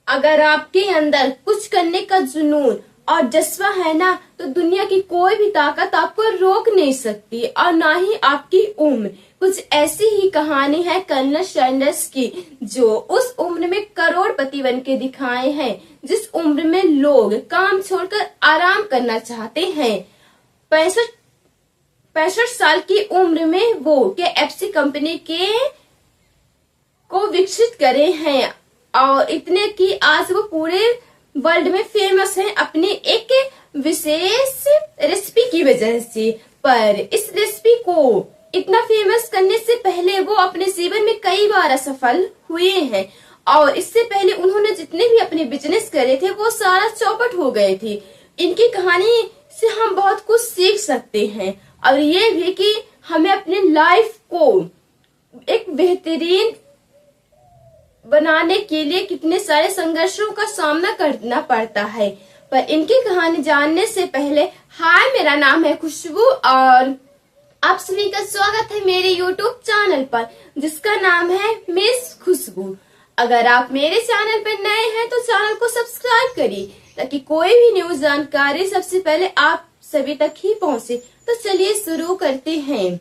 अगर आपके अंदर कुछ करने का जुनून और जज्बा है ना, तो दुनिया की कोई भी ताकत आपको रोक नहीं सकती, और ना ही आपकी उम्र। कुछ ऐसी ही कहानी है कर्नल सैंडर्स की, जो उस उम्र में करोड़पति बन के दिखाए हैं, जिस उम्र में लोग काम छोड़कर आराम करना चाहते हैं। 65 साल की उम्र में वो KFC कंपनी को विकसित करे हैं, और इतने कि आज वो पूरे वर्ल्ड में फेमस है अपनी एक विशेष रेसिपी की वजह से। पर इस रेसिपी को इतना फेमस करने से पहले वो अपने जीवन में कई बार असफल हुए हैं, और इससे पहले उन्होंने जितने भी अपने बिजनेस करे थे वो सारा चौपट हो गए थे। इनकी कहानी से हम बहुत कुछ सीख सकते हैं, और ये भी कि हमें अपनी लाइफ को एक बेहतरीन बनाने के लिए कितने सारे संघर्षों का सामना करना पड़ता है। पर इनकी कहानी जानने से पहले, हाय, मेरा नाम है खुशबू और आप सभी का स्वागत है मेरे YouTube चैनल पर, जिसका नाम है मिस खुशबू। अगर आप मेरे चैनल पर नए हैं तो चैनल को सब्सक्राइब करिए, ताकि कोई भी न्यूज जानकारी सबसे पहले आप सभी तक ही पहुंचे। तो चलिए शुरू करते हैं।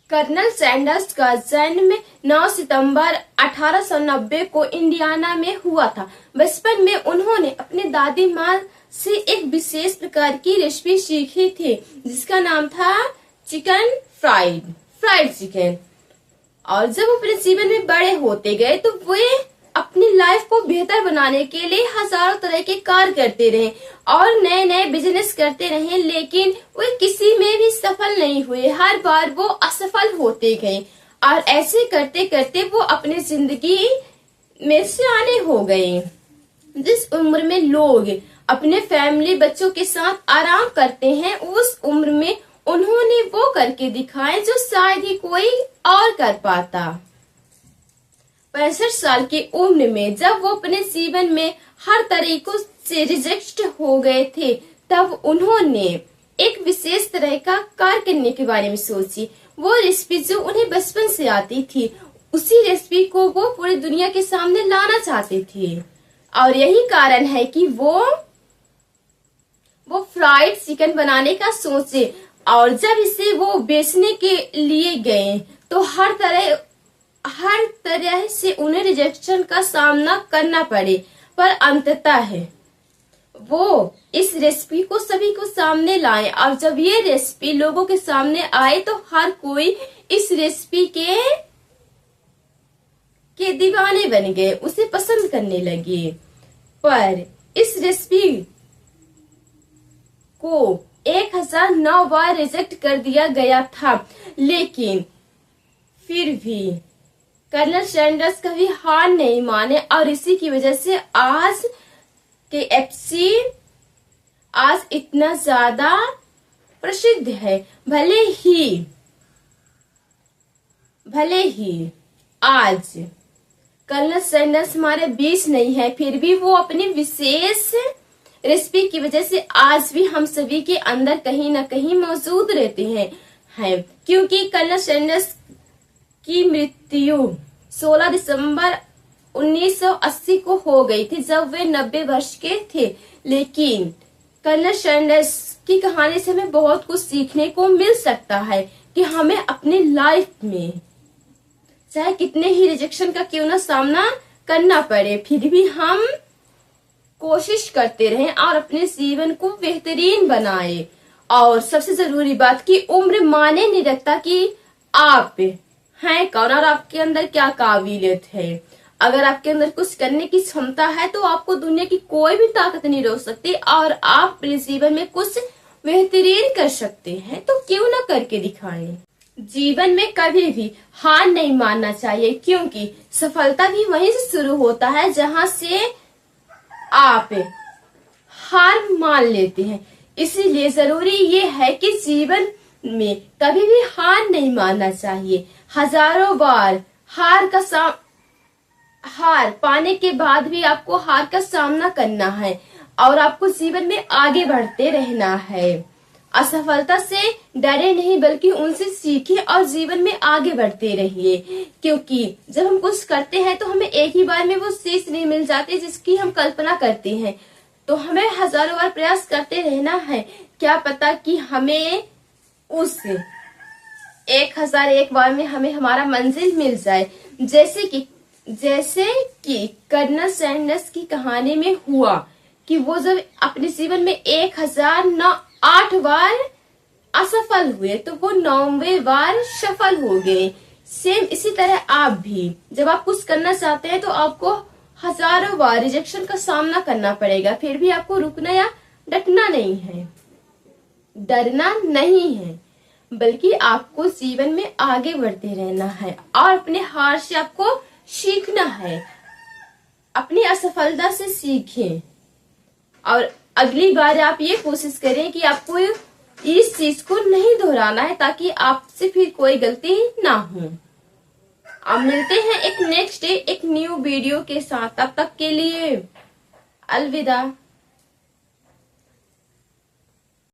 कर्नल सैंडर्स का जन्म 9 सितंबर 1890 को इंडियाना में हुआ था। बचपन में उन्होंने अपने दादी माँ से एक विशेष प्रकार की रेसिपी सीखी थी, जिसका नाम था चिकन फ्राइड चिकन। और जब अपने जीवन में बड़े होते गए तो वे अपनी लाइफ को बेहतर बनाने के लिए हजारों तरह के कार्य करते रहे और नए नए बिजनेस करते रहे, लेकिन वे किसी में भी सफल नहीं हुए। हर बार वो असफल होते गए, और ऐसे करते करते वो अपने जिंदगी में सियाने हो गए। जिस उम्र में लोग अपने फैमिली बच्चों के साथ आराम करते हैं, उस उम्र में उन्होंने वो करके दिखाए जो शायद ही कोई और कर पाता। 65 साल की उम्र में जब वो अपने जीवन में हर तरीकों से रिजेक्ट हो गए थे, तब उन्होंने एक विशेष तरह का कार्य करने के बारे में सोची। वो रेसिपी जो उन्हें बचपन से आती थी, उसी रेसिपी को वो पूरी दुनिया के सामने लाना चाहते थे, और यही कारण है कि वो फ्राइड चिकन बनाने का सोचे। और जब इसे वो बेचने के लिए गए तो हर तरह से उन्हें रिजेक्शन का सामना करना पड़े, पर अंततः वो इस रेसिपी को सभी को सामने लाए। और जब ये रेसिपी लोगों के सामने आए तो हर कोई इस रेसिपी के दीवाने बन गए, उसे पसंद करने लगे। पर इस रेसिपी को 1009 बार रिजेक्ट कर दिया गया था, लेकिन फिर भी कर्नल सैंडर्स कभी हार नहीं माने, और इसी की वजह से आज KFC आज इतना ज्यादा प्रसिद्ध है। भले ही आज कर्नल सैंडर्स हमारे बीच नहीं है, फिर भी वो अपनी विशेष रेसिपी की वजह से आज भी हम सभी के अंदर कहीं न कहीं मौजूद रहते हैं। क्योंकि कर्नल सैंडर्स की मृत्यु 16 दिसंबर 1980 को हो गई थी, जब वे 90 वर्ष के थे। लेकिन कर्नल सैंडर्स की कहानी से हमें बहुत कुछ सीखने को मिल सकता है कि हमें अपनी लाइफ में चाहे कितने ही रिजेक्शन का क्यों ना सामना करना पड़े, फिर भी हम कोशिश करते रहें और अपने जीवन को बेहतरीन बनाए। और सबसे जरूरी बात कि उम्र माने नहीं रखता कि आप हैं कौन और आपके अंदर क्या काबिलियत है। अगर आपके अंदर कुछ करने की क्षमता है तो आपको दुनिया की कोई भी ताकत नहीं रोक सकती, और आप अपने जीवन में कुछ बेहतरीन कर सकते हैं, तो क्यों ना करके दिखाएं। जीवन में कभी भी हार नहीं मानना चाहिए, क्योंकि सफलता भी वहीं से शुरू होता है जहां से आप हार मान लेते हैं। इसीलिए जरूरी ये है कि जीवन में कभी भी हार नहीं मानना चाहिए। हजारों बार हार पाने के बाद भी आपको हार का सामना करना है, और आपको जीवन में आगे बढ़ते रहना है। असफलता से डरे नहीं बल्कि उनसे सीखें और जीवन में आगे बढ़ते रहिए, क्योंकि जब हम कुछ करते हैं तो हमें एक ही बार में वो चीज नहीं मिल जाती जिसकी हम कल्पना करते हैं। तो हमें हजारों बार प्रयास करते रहना है। क्या पता कि हमें उस 1001 बार में हमें हमारा मंजिल मिल जाए। जैसे कि कर्नल सैंडर्स की कहानी में हुआ कि वो जब अपने जीवन में 1008 बार असफल हुए तो वो 9वें बार सफल हो गए। सेम इसी तरह आप भी जब आप कुछ करना चाहते हैं तो आपको हजारों बार रिजेक्शन का सामना करना पड़ेगा, फिर भी आपको रुकना या डटना नहीं है, डरना नहीं है, बल्कि आपको जीवन में आगे बढ़ते रहना है और अपने हार से आपको सीखना है। अपनी असफलता से सीखें और अगली बार आप ये कोशिश करें कि आपको इस चीज को नहीं दोहराना है ताकि आपसे फिर कोई गलती ना हो। अब मिलते हैं एक नेक्स्ट डे एक न्यू वीडियो के साथ, तब तक के लिए अलविदा।